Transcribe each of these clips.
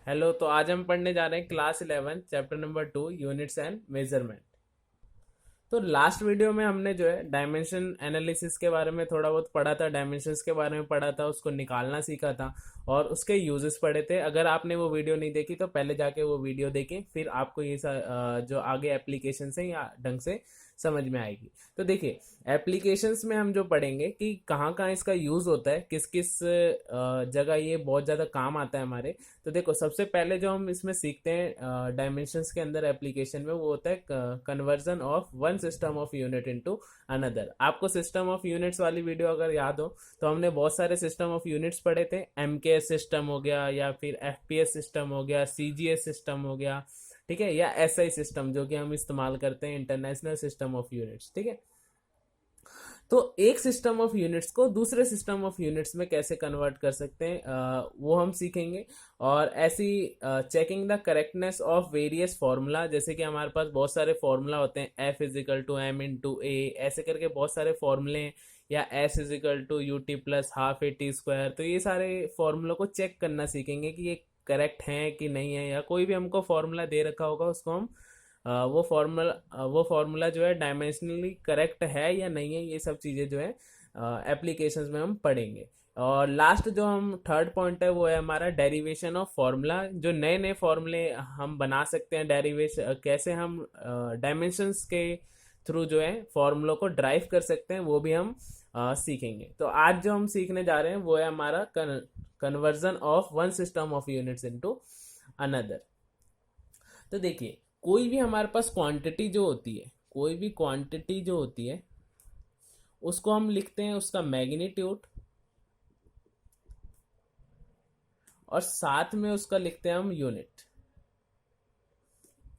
Hello. तो आज हम पढ़ने जा रहे हैं class 11 chapter number 2 units and measurement. तो लास्ट वीडियो में हमने जो है डायमेंशन एनालिसिस के बारे में थोड़ा बहुत पढ़ा था, डायमेंशंस के बारे में पढ़ा था, उसको निकालना सीखा था और उसके यूजेस पढ़े थे। अगर आपने वो वीडियो नहीं देखी तो पहले जाके वो वीडियो देखें, फिर आपको ये जो आगे एप्लीकेशन है या ढंग से समझ में आएगी। तो देखिए, एप्लीकेशंस में हम जो पढ़ेंगे कि कहाँ कहाँ इसका यूज होता है, किस किस जगह ये बहुत ज़्यादा काम आता है हमारे। तो देखो, सबसे पहले जो हम इसमें सीखते हैं डायमेंशंस के अंदर एप्लीकेशन में, वो होता है conversion of one system of unit into another. आपको सिस्टम ऑफ यूनिट्स वाली वीडियो अगर याद हो तो हमने बहुत सारे सिस्टम ऑफ यूनिट्स पढ़े थे। एमकेएस सिस्टम हो गया, या फिर एफपीएस सिस्टम हो गया, सीजीएस सिस्टम हो गया, ठीक है, या एसआई सिस्टम जो कि हम इस्तेमाल करते हैं, इंटरनेशनल सिस्टम ऑफ यूनिट्स, ठीक है। तो एक सिस्टम ऑफ यूनिट्स को दूसरे सिस्टम ऑफ यूनिट्स में कैसे कन्वर्ट कर सकते हैं, वो हम सीखेंगे। और ऐसी checking the correctness of various formula, जैसे कि हमारे पास बहुत सारे फार्मूला होते हैं, F is equal to M into A, ऐसे करके बहुत सारे फॉर्मूले हैं, या S is equal to U T plus half A T square. तो ये सारे फॉर्मूलों को चेक करना सीखेंगे कि ये करेक्ट है कि नहीं है, या कोई भी हमको फॉर्मूला दे रखा होगा उसको हम वो फॉर्मूला जो है डायमेंशनली करेक्ट है या नहीं है, ये सब चीज़ें जो है एप्लीकेशंस में हम पढ़ेंगे। और लास्ट जो हम थर्ड पॉइंट है वो है हमारा डेरिवेशन ऑफ फार्मूला। जो नए नए फॉर्मूले हम बना सकते हैं, डेरिवेशन कैसे हम डायमेंशंस के थ्रू जो है फॉर्मूलों को ड्राइव कर सकते हैं, वो भी हम सीखेंगे। तो आज जो हम सीखने जा रहे हैं वो है हमारा conversion of one system of units into another. तो देखिए, कोई भी हमारे पास क्वांटिटी जो होती है, कोई भी क्वांटिटी जो होती है, उसको हम लिखते हैं उसका मैग्नीट्यूड, और साथ में उसका लिखते हैं हम यूनिट,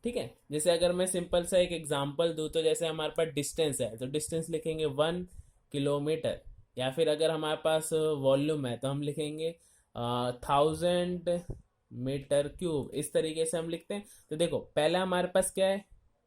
ठीक है। जैसे अगर मैं सिंपल सा एक एग्जांपल दूं, तो जैसे हमारे पास डिस्टेंस है तो डिस्टेंस लिखेंगे 1 किलोमीटर। या फिर अगर हमारे पास वॉल्यूम है तो हम लिखेंगे 1000 मीटर क्यूब। इस तरीके से हम लिखते हैं। तो देखो, पहला हमारे पास क्या है,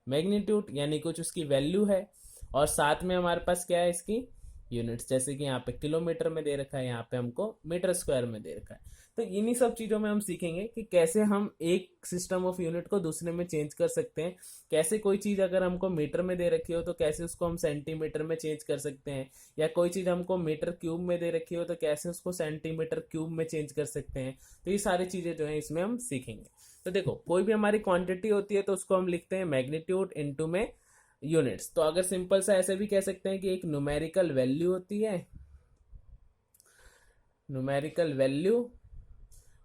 मैग्नीट्यूड, यानी कुछ उसकी वैल्यू है, और साथ में हमारे पास क्या है, इसकी यूनिट्स। जैसे कि यहाँ पे किलोमीटर में दे रखा है, यहाँ पे हमको मीटर स्क्वायर में दे रखा है। तो इन्हीं सब चीज़ों में हम सीखेंगे कि कैसे हम एक सिस्टम ऑफ यूनिट को दूसरे में चेंज कर सकते हैं। कैसे कोई चीज़ अगर हमको मीटर में दे रखी हो तो कैसे उसको हम सेंटीमीटर में चेंज कर सकते हैं, या कोई चीज़ हमको मीटर क्यूब में दे रखी हो तो कैसे उसको सेंटीमीटर क्यूब में चेंज कर सकते हैं। तो ये सारी चीज़ें जो है इसमें हम सीखेंगे। तो देखो, कोई भी हमारी क्वांटिटी होती है तो उसको हम लिखते हैं मैग्नीट्यूड इनटू में यूनिट्स। तो अगर सिंपल सा ऐसे भी कह सकते हैं कि एक न्यूमेरिकल वैल्यू होती है, न्यूमेरिकल वैल्यू,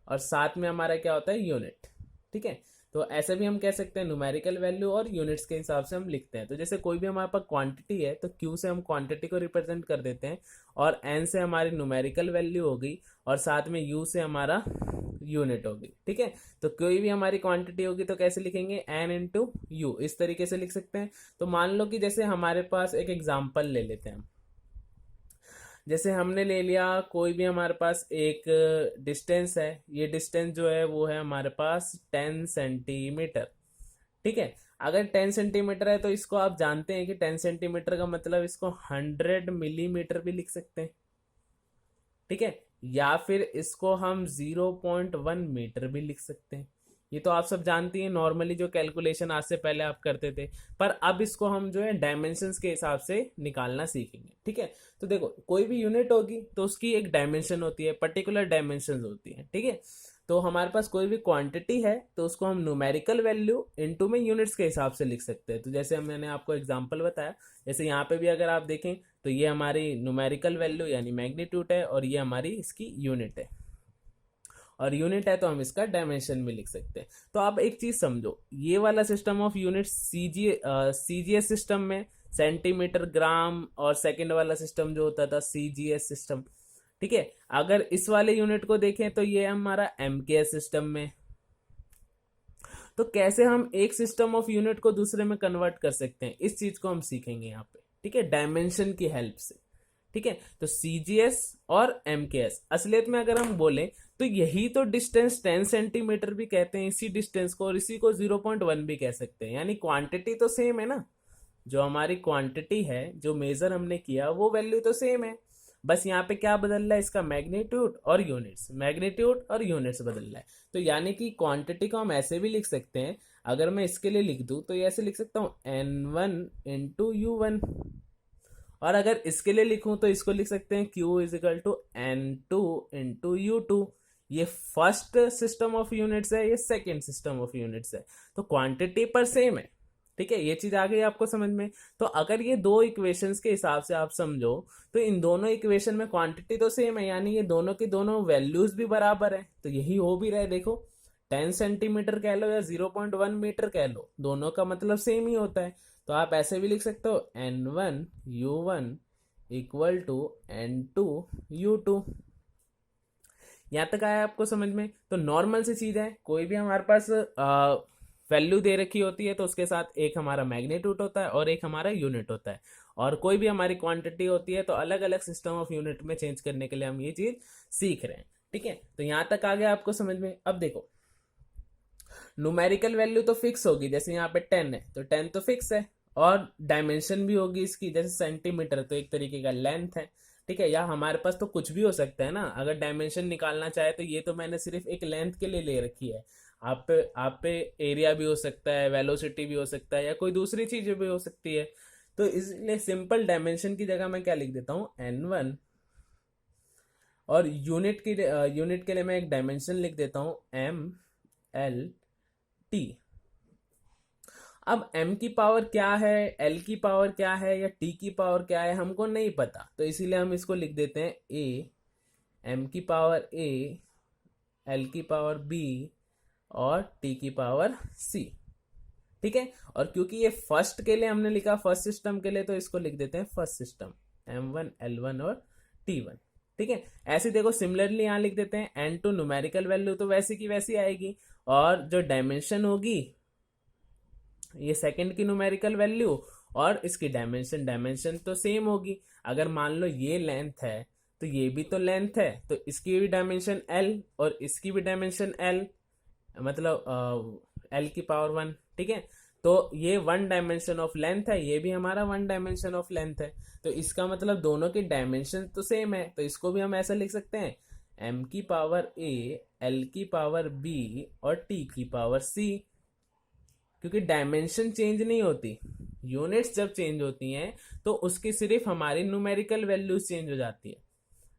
और साथ में हमारा क्या होता है, यूनिट, ठीक है। तो ऐसे भी हम कह सकते हैं न्यूमेरिकल वैल्यू और यूनिट्स के हिसाब से हम लिखते हैं। तो जैसे कोई भी हमारे पास क्वांटिटी है तो क्यू से हम क्वांटिटी को रिप्रेजेंट कर देते हैं, और एन से हमारी न्यूमेरिकल वैल्यू होगी, और साथ में यू से हमारा यूनिट होगी, ठीक है। तो कोई भी हमारी क्वांटिटी होगी तो कैसे लिखेंगे, एन इंटू यू, इस तरीके से लिख सकते हैं। तो मान लो कि जैसे हमारे पास एक एग्जाम्पल ले लेते हैं, जैसे हमने ले लिया कोई भी हमारे पास एक डिस्टेंस है। ये डिस्टेंस जो है वो है हमारे पास 10 सेंटीमीटर, ठीक है। अगर 10 सेंटीमीटर है तो इसको आप जानते हैं कि 10 सेंटीमीटर का मतलब इसको 100 मिलीमीटर भी लिख सकते हैं, ठीक है। या फिर इसको हम 0.1 मीटर भी लिख सकते हैं। ये तो आप सब जानती हैं, नॉर्मली जो कैलकुलेशन आज से पहले आप करते थे। पर अब इसको हम जो है डायमेंशंस के हिसाब से निकालना सीखेंगे, ठीक है। तो देखो, कोई भी यूनिट होगी तो उसकी एक डायमेंशन होती है, पर्टिकुलर डायमेंशन होती है, ठीक है। तो हमारे पास कोई भी क्वांटिटी है तो उसको हम न्यूमेरिकल वैल्यू इनटू में यूनिट्स के हिसाब से लिख सकते हैं। तो जैसे मैंने आपको एग्जांपल बताया, जैसे यहाँ पे भी अगर आप देखें तो ये हमारी न्यूमेरिकल वैल्यू यानी मैग्नीट्यूड है, और ये हमारी इसकी यूनिट है, और यूनिट है तो हम इसका डायमेंशन भी लिख सकते हैं। तो आप एक चीज समझो, ये वाला system of unit CGS system में सेंटीमीटर, ग्राम और सेकंड वाला सिस्टम जो होता था सीजीएस सिस्टम, ठीक है। अगर इस वाले यूनिट को देखें तो ये हमारा एमकेएस सिस्टम में। तो कैसे हम एक सिस्टम ऑफ यूनिट को दूसरे में कन्वर्ट कर सकते हैं, इस चीज को हम सीखेंगे यहाँ पे, ठीक है, डायमेंशन की हेल्प से, ठीक है। तो सीजीएस और एमकेएस, असलियत में अगर हम बोले तो यही तो डिस्टेंस 10 सेंटीमीटर भी कहते हैं इसी डिस्टेंस को, और इसी को 0.1 भी कह सकते हैं। यानी क्वांटिटी तो सेम है ना, जो हमारी क्वांटिटी है, जो मेजर हमने किया वो वैल्यू तो सेम है। बस यहाँ पे क्या बदल रहा है, इसका मैग्नीट्यूड और यूनिट्स, मैग्नीट्यूड और यूनिट्स बदल रहा है। तो यानी कि क्वांटिटी को हम ऐसे भी लिख सकते हैं, अगर मैं इसके लिए लिख दूं तो ये ऐसे लिख सकता हूँ N1 इंटू U1, और अगर इसके लिए लिखूं तो इसको लिख सकते हैं Q is equal to N2 into U2। ये फर्स्ट सिस्टम ऑफ यूनिट्स है, ये सेकेंड सिस्टम ऑफ यूनिट्स है, तो क्वांटिटी पर सेम है। ठीक है, ये चीज आ गई आपको समझ में। तो अगर ये दो इक्वेशंस के हिसाब से आप समझो तो इन दोनों इक्वेशन में क्वांटिटी तो सेम है, यानी ये दोनों की दोनों वैल्यूज भी बराबर है, तो यही हो भी रहा है। देखो 10 सेंटीमीटर कह लो या 0.1 मीटर कह लो, दोनों का मतलब सेम ही होता है। तो आप ऐसे भी लिख सकते हो N1 U1 equal to N2 U2। यहाँ तक आया आपको समझ में। तो नॉर्मल सी चीज है, कोई भी हमारे पास वैल्यू दे रखी होती है तो उसके साथ एक हमारा मैग्नीट्यूड होता है और एक हमारा यूनिट होता है, और कोई भी हमारी क्वांटिटी होती है तो अलग अलग सिस्टम ऑफ यूनिट में चेंज करने के लिए हम ये चीज सीख रहे हैं। ठीक है, तो यहाँ तक आ गया आपको समझ में। अब देखो न्यूमेरिकल वैल्यू तो फिक्स होगी, जैसे यहाँ पे 10 है तो 10 तो फिक्स है, और डायमेंशन भी होगी इसकी, जैसे सेंटीमीटर तो एक तरीके का लेंथ है। ठीक है, या हमारे पास तो कुछ भी हो सकता है ना, अगर डायमेंशन निकालना चाहे तो ये तो मैंने सिर्फ एक लेंथ के लिए ले रखी है। आप पे एरिया भी हो सकता है, वेलोसिटी भी हो सकता है, या कोई दूसरी चीज भी हो सकती है। तो इसलिए सिंपल डायमेंशन की जगह मैं क्या लिख देता हूँ N1, और यूनिट के लिए मैं एक डायमेंशन लिख देता हूँ MLT। अब m की पावर क्या है, l की पावर क्या है, या t की पावर क्या है, हमको नहीं पता, तो इसीलिए हम इसको लिख देते हैं a, m की पावर a, l की पावर b और t की पावर c। ठीक है, और क्योंकि ये फर्स्ट के लिए हमने लिखा, फर्स्ट सिस्टम के लिए, तो इसको लिख देते हैं फर्स्ट सिस्टम M1 L1 और T1। ठीक है, ऐसे देखो सिमिलरली यहाँ लिख देते हैं N2 न्यूमेरिकल वैल्यू तो वैसी की वैसी आएगी, और जो डायमेंशन होगी ये सेकंड की न्यूमेरिकल वैल्यू, और इसकी डायमेंशन तो सेम होगी। अगर मान लो ये लेंथ है तो ये भी तो लेंथ है, तो इसकी भी डायमेंशन L और इसकी भी डायमेंशन L, मतलब L की पावर 1। ठीक है, तो ये वन डायमेंशन ऑफ लेंथ है, ये भी हमारा वन डायमेंशन ऑफ लेंथ है, तो इसका मतलब दोनों की डायमेंशन तो सेम है। तो इसको भी हम ऐसा लिख सकते हैं m की पावर a, l की पावर b और t की पावर c, क्योंकि डायमेंशन चेंज नहीं होती, यूनिट्स जब चेंज होती हैं तो उसकी सिर्फ हमारी न्यूमेरिकल वैल्यूज चेंज हो जाती है।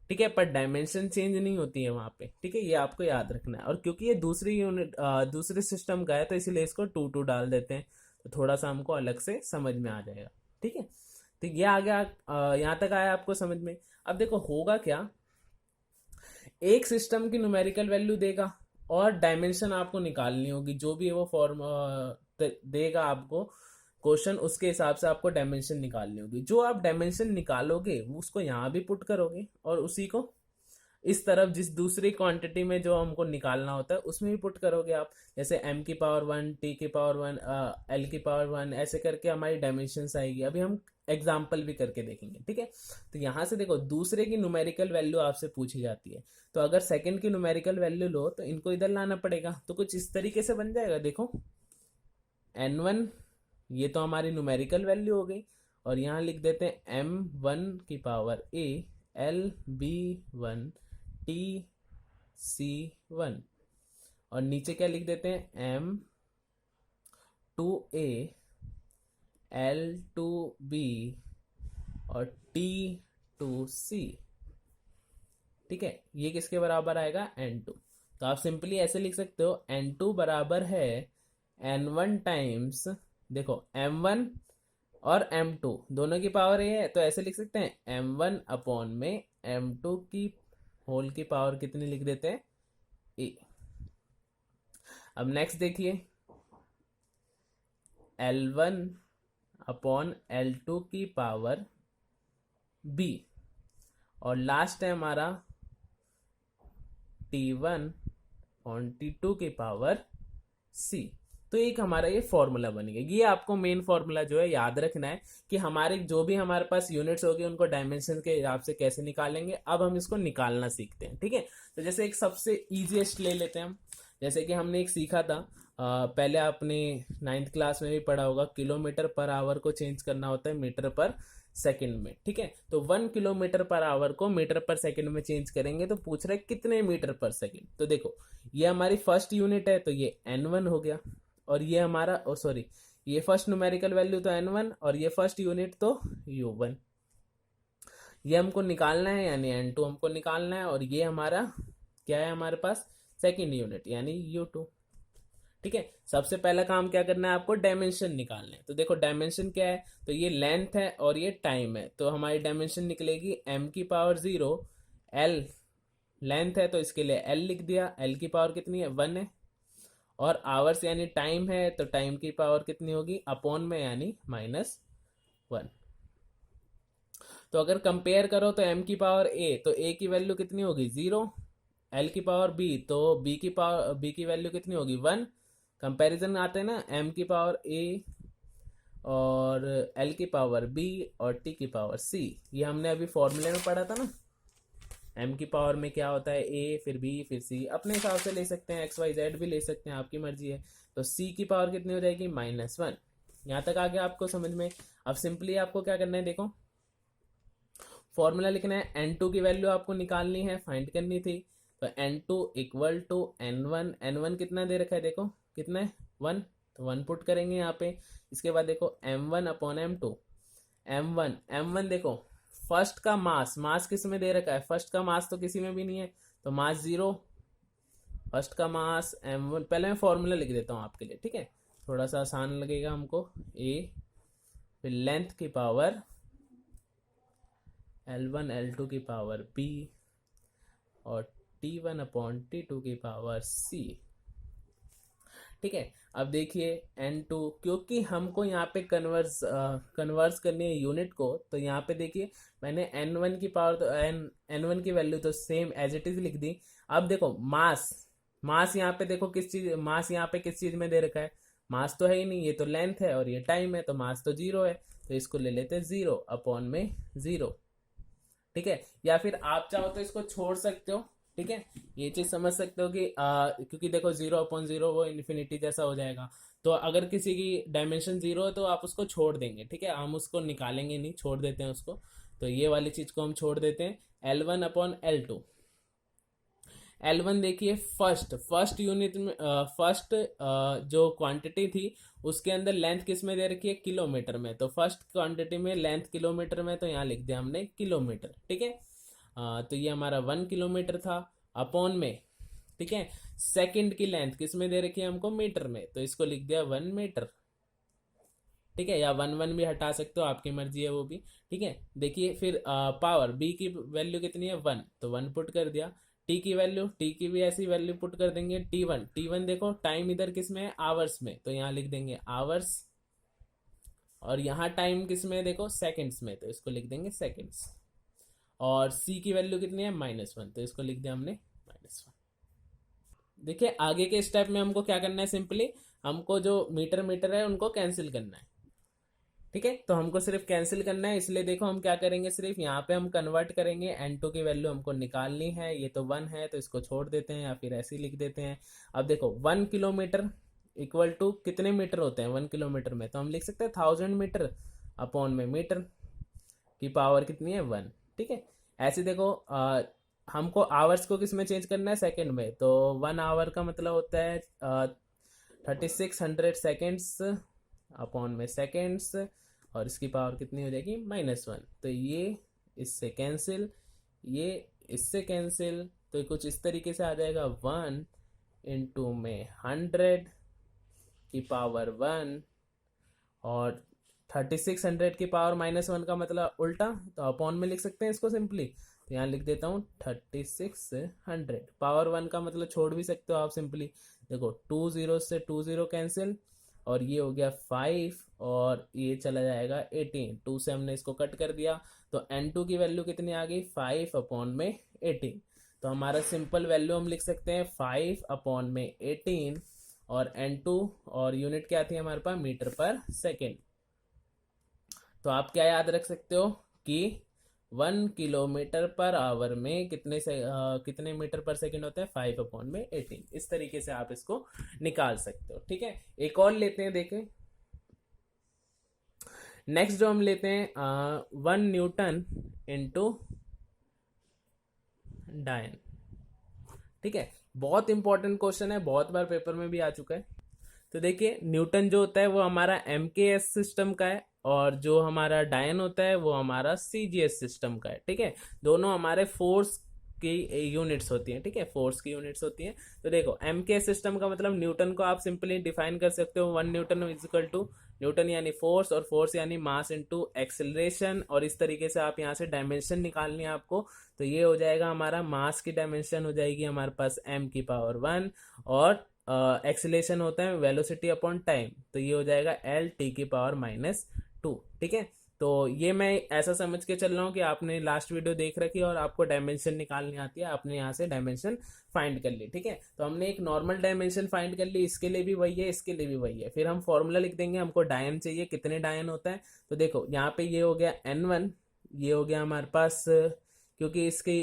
ठीक है, पर डायमेंशन चेंज नहीं होती है वहां पे। ठीक है, ये आपको याद रखना है। और क्योंकि ये दूसरी यूनिट दूसरे सिस्टम का है तो इसीलिए इसको 2 डाल देते हैं, तो थोड़ा सा हमको अलग से समझ में आ जाएगा। ठीक है, तो ये आ गया, यहाँ तक आया आपको समझ में। अब देखो होगा क्या, एक सिस्टम की न्यूमेरिकल वैल्यू देगा और डायमेंशन आपको निकालनी होगी, जो भी वो फॉर्म देगा आपको क्वेश्चन, उसके हिसाब से आपको डायमेंशन निकालनी होगी। जो आप डायमेंशन निकालोगे वो उसको यहाँ भी पुट करोगे, और उसी को इस तरफ जिस दूसरी क्वांटिटी में जो हमको निकालना होता है उसमें भी पुट करोगे आप, जैसे m की पावर 1, t की पावर 1, l की पावर 1, ऐसे करके हमारी डायमेंशंस आएगी। अभी हम एग्जाम्पल भी करके देखेंगे। ठीक है, तो यहाँ से देखो दूसरे की न्यूमेरिकल वैल्यू आपसे पूछी जाती है, तो अगर सेकंड की न्यूमेरिकल वैल्यू लो तो इनको इधर लाना पड़ेगा, तो कुछ इस तरीके से बन जाएगा। देखो N1 ये तो हमारी न्यूमेरिकल वैल्यू हो गई, और यहाँ लिख देते हैं M1 की पावर a, LB1, TC1, और नीचे क्या लिख देते हैं M2A, L2B और T2C। ठीक है, ये किसके बराबर आएगा, N2। तो आप सिंपली ऐसे लिख सकते हो N2 बराबर है N1 टाइम्स, देखो M1 और M2 दोनों की पावर ए है, तो ऐसे लिख सकते हैं M1 अपॉन में M2 की होल की पावर कितनी लिख देते हैं, ए। अब नेक्स्ट देखिए L1 अपॉन L2 की पावर B, और लास्ट है हमारा T1 ऑन T2 की पावर C। तो एक हमारा ये फॉर्मूला बन गया। ये आपको मेन फॉर्मूला जो है याद रखना है कि हमारे जो भी हमारे पास यूनिट्स होगी उनको डायमेंशन के हिसाब से कैसे निकालेंगे। अब हम इसको निकालना सीखते हैं। ठीक है, तो जैसे एक सबसे इजीएस्ट ले लेते हैं हम, जैसे कि हमने एक सीखा था पहले आपने 9th क्लास में भी पढ़ा होगा, किलोमीटर पर आवर को चेंज करना होता है मीटर पर सेकंड में, ठीक है। तो 1 किलोमीटर पर आवर को मीटर पर सेकंड में चेंज करेंगे तो पूछ रहे कितने मीटर पर सेकंड। तो देखो ये हमारी फर्स्ट यूनिट है तो ये n1 हो गया, और ये हमारा सॉरी ये फर्स्ट न्यूमेरिकल वैल्यू तो n1 और ये फर्स्ट यूनिट तो u1, ये हमको निकालना है यानी n2 हमको निकालना है, और ये हमारा क्या है हमारे पास सेकंड यूनिट यानी u2, ठीक है। सबसे पहला काम क्या करना है आपको, डायमेंशन निकालना है। तो देखो डायमेंशन क्या है, तो ये लेंथ है और ये टाइम है, तो हमारी डायमेंशन निकलेगी m⁻0। l लेंथ है तो इसके लिए l लिख दिया, l की पावर कितनी है 1 है, और आवर्स यानी टाइम है तो टाइम की पावर कितनी होगी अपॉन में यानी -1। तो अगर कंपेयर करो तो m की पावर a, तो a की वैल्यू कितनी होगी 0, l की पावर b तो b की वैल्यू कितनी होगी 1। कंपैरिजन आते हैं ना, m की पावर a और l की पावर b और t की पावर c, ये हमने अभी फॉर्मूले में पढ़ा था ना। m की पावर में क्या होता है a फिर b फिर c, अपने हिसाब से ले सकते हैं, x y z भी ले सकते हैं, आपकी मर्जी है। तो c की पावर कितनी हो जाएगी -1। यहाँ तक आ गया आपको समझ में। अब सिंपली आपको क्या करना है, देखो फॉर्मूला लिखना है, n2 की वैल्यू आपको निकालनी है, फाइंड करनी थी। तो n2 equal to n1, n1 कितना दे रखा है देखो कितना है 1, तो 1 पुट करेंगे यहाँ पे। इसके बाद देखो m1 अपॉन m2, m1 देखो फर्स्ट का मास किस में दे रखा है, फर्स्ट का मास तो किसी में भी नहीं है, तो मास 0, फर्स्ट का मास m1। पहले मैं फॉर्मूला लिख देता हूँ आपके लिए, ठीक है, थोड़ा सा आसान लगेगा हमको। a फिर लेंथ की पावर L1 L2 की पावर b और T1 अपॉन T2 की पावर c, ठीक है। अब देखिए n2, क्योंकि हमको यहाँ पे कन्वर्स करनी है यूनिट को, तो यहाँ पे देखिए मैंने n1 की पावर तो n1 की वैल्यू तो सेम एज इट इज लिख दी। अब देखो मास यहाँ पे देखो मास यहाँ पे किस चीज में दे रखा है, मास तो है ही नहीं, ये तो लेंथ है और ये टाइम है, तो मास तो 0 है, तो इसको ले लेते हैं 0 अपॉन में 0, ठीक है। या फिर आप चाहो तो इसको छोड़ सकते हो, ठीक है, ये चीज समझ सकते हो कि क्योंकि देखो 0/0 वो इन्फिनिटी जैसा हो जाएगा, तो अगर किसी की डायमेंशन 0 है तो आप उसको छोड़ देंगे, ठीक है, हम उसको निकालेंगे नहीं, छोड़ देते हैं उसको। तो ये वाली चीज को हम छोड़ देते हैं। L1 अपॉन L2, L1 देखिए फर्स्ट यूनिट में फर्स्ट जो क्वांटिटी थी उसके अंदर लेंथ किस में दे रखी है किलोमीटर में, तो फर्स्ट क्वांटिटी में लेंथ किलोमीटर में, तो यहाँ लिख दिया हमने किलोमीटर, ठीक है। तो ये हमारा 1 किलोमीटर था अपॉन में, ठीक है। सेकंड की लेंथ किस में दे रखी है हमको मीटर में, तो इसको लिख दिया 1 मीटर, ठीक है, या 1 भी हटा सकते हो, आपकी मर्जी है वो भी, ठीक है। देखिए फिर पावर b की वैल्यू कितनी है 1, तो 1 पुट कर दिया। टी की भी ऐसी वैल्यू पुट कर देंगे। T1 देखो टाइम इधर किस में है आवर्स में, तो यहाँ लिख देंगे आवर्स, और यहाँ टाइम किस में है देखो सेकंड्स में, तो इसको लिख देंगे सेकंड्स। और c की वैल्यू कितनी है -1, तो इसको लिख दिया हमने -1। देखिए आगे के स्टेप में हमको क्या करना है, सिंपली हमको जो मीटर है उनको कैंसिल करना है, ठीक है। तो हमको सिर्फ कैंसिल करना है, इसलिए देखो हम क्या करेंगे, सिर्फ यहाँ पे हम कन्वर्ट करेंगे, n2 की वैल्यू हमको निकालनी है, ये तो 1 है तो इसको छोड़ देते हैं या फिर ऐसे ही लिख देते हैं। अब देखो 1 किलोमीटर इक्वल टू कितने मीटर होते हैं 1 किलोमीटर में, तो हम लिख सकते हैं 1000 मीटर अपॉन में मीटर की पावर कितनी है 1, ठीक है। ऐसे देखो हमको आवर्स को किस में चेंज करना है सेकंड में, तो 1 आवर का मतलब होता है 3600 सेकेंड्स अपॉन में सेकेंड्स, और इसकी पावर कितनी हो जाएगी -1। तो ये इससे कैंसिल, ये इससे कैंसिल, तो कुछ इस तरीके से आ जाएगा 1 इंटू में 100 की पावर 1, और 3600 की पावर -1 का मतलब उल्टा, तो अपॉन में लिख सकते हैं इसको सिंपली। तो यहाँ लिख देता हूँ 3600, पावर 1 का मतलब छोड़ भी सकते हो आप सिंपली। देखो 2 0 से 2 0 कैंसिल, और ये हो गया 5 और ये चला जाएगा 18, 2 से हमने इसको कट कर दिया, तो n2 की वैल्यू कितनी आ गई 5 अपॉन में 18। तो हमारा सिंपल वैल्यू हम लिख सकते हैं 5 अपॉन में 18, और n2 और यूनिट क्या थी हमारे पास मीटर पर सेकेंड। तो आप क्या याद रख सकते हो कि 1 किलोमीटर पर आवर में कितने मीटर पर सेकंड होता है 5 अपॉन में 18। इस तरीके से आप इसको निकाल सकते हो, ठीक है। एक और लेते हैं, देखें नेक्स्ट जो हम लेते हैं 1 न्यूटन इंटू डायन। ठीक है, बहुत इंपॉर्टेंट क्वेश्चन है, बहुत बार पेपर में भी आ चुका है। तो देखिए न्यूटन जो होता है वो हमारा एमकेएस सिस्टम का है, और जो हमारा डायन होता है वो हमारा सीजीएस सिस्टम का है। ठीक है, दोनों हमारे फोर्स की यूनिट्स होती हैं। ठीक है, फोर्स की यूनिट्स होती हैं। तो देखो एमकेएस सिस्टम का मतलब न्यूटन को आप सिंपली डिफाइन कर सकते हो 1 newton is equal to, newton यानी फोर्स और फोर्स यानी मास इनटू एक्सेलरेशन, और इस तरीके से आप यहाँ से डायमेंशन निकालनी है आपको। तो ये हो जाएगा हमारा मास की डायमेंशन हो जाएगी हमारे पास m⁻1, और एक्सीलेशन होता है वेलोसिटी अपॉन टाइम, तो ये हो जाएगा L T⁻²। ठीक है, तो ये मैं ऐसा समझ के चल रहा हूँ कि आपने लास्ट वीडियो देख रखी है और आपको डायमेंशन निकालनी आती है, आपने यहाँ से डायमेंशन फाइंड कर ली। ठीक है, तो हमने एक नॉर्मल डायमेंशन फाइंड कर ली, इसके लिए भी वही है, इसके लिए भी वही है। फिर हम फॉर्मूला लिख देंगे, हमको डायन चाहिए, कितने डायन होता है। तो देखो यहाँ पे ये हो गया N1, ये हो गया हमारे पास, क्योंकि इसकी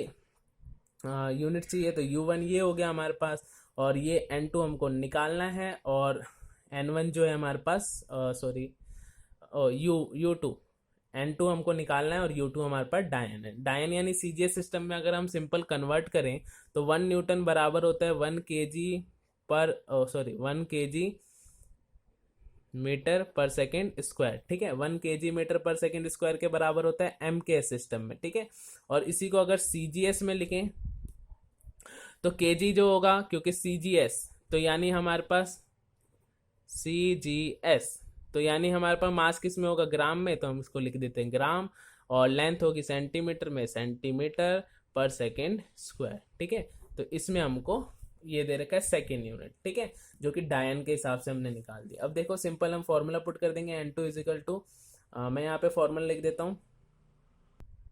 यूनिट चाहिए तो U1 ये हो गया हमारे पास, और ये N2 हमको निकालना है, और N1 जो है हमारे पास सॉरी U2, N2 हमको निकालना है, और U2 हमारे पास डायन है। डायन यानी सीजीएस सिस्टम में अगर हम सिंपल कन्वर्ट करें तो 1 न्यूटन बराबर होता है 1 kg मीटर पर सेकेंड स्क्वायर। ठीक है, 1 kg मीटर पर सेकेंड स्क्वायर के बराबर होता है एमकेएस सिस्टम में। ठीक है, और इसी को अगर सीजीएस में लिखें तो केजी जो होगा, क्योंकि सीजीएस तो यानी हमारे पास सीजीएस तो यानी हमारे पास मास किस में होगा, ग्राम में, तो हम इसको लिख देते हैं ग्राम, और लेंथ होगी सेंटीमीटर में, सेंटीमीटर पर सेकेंड स्क्वायर। ठीक है, तो इसमें हमको ये दे रखा है सेकेंड यूनिट। ठीक है, जो कि डायन के हिसाब से हमने निकाल दिया। अब देखो सिंपल हम फॉर्मूला पुट कर देंगे, N2 इज इक्वल टू, मैं यहाँ पे फॉर्मूला लिख देता हूँ।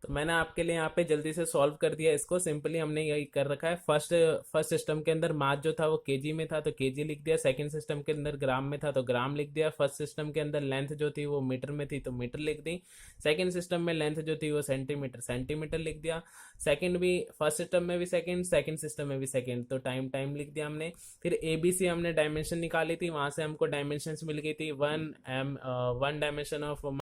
तो मैंने आपके लिए यहाँ पे जल्दी से सॉल्व कर दिया इसको। सिंपली हमने यही कर रखा है, फर्स्ट सिस्टम के अंदर मास जो था वो केजी में था तो केजी लिख दिया, सेकंड सिस्टम के अंदर ग्राम में था तो ग्राम लिख दिया, फर्स्ट सिस्टम के अंदर लेंथ जो थी वो मीटर में थी तो मीटर लिख दी, सेकंड सिस्टम में लेंथ जो थी वो सेंटीमीटर, सेंटीमीटर लिख दिया, सेकंड भी फर्स्ट सिस्टम में भी सेकंड सिस्टम में भी सेकंड, तो टाइम टाइम लिख दिया हमने। फिर ABC हमने डायमेंशन निकाली थी, वहां से हमको डायमेंशन मिल गई थी 1 डायमेंशन ऑफ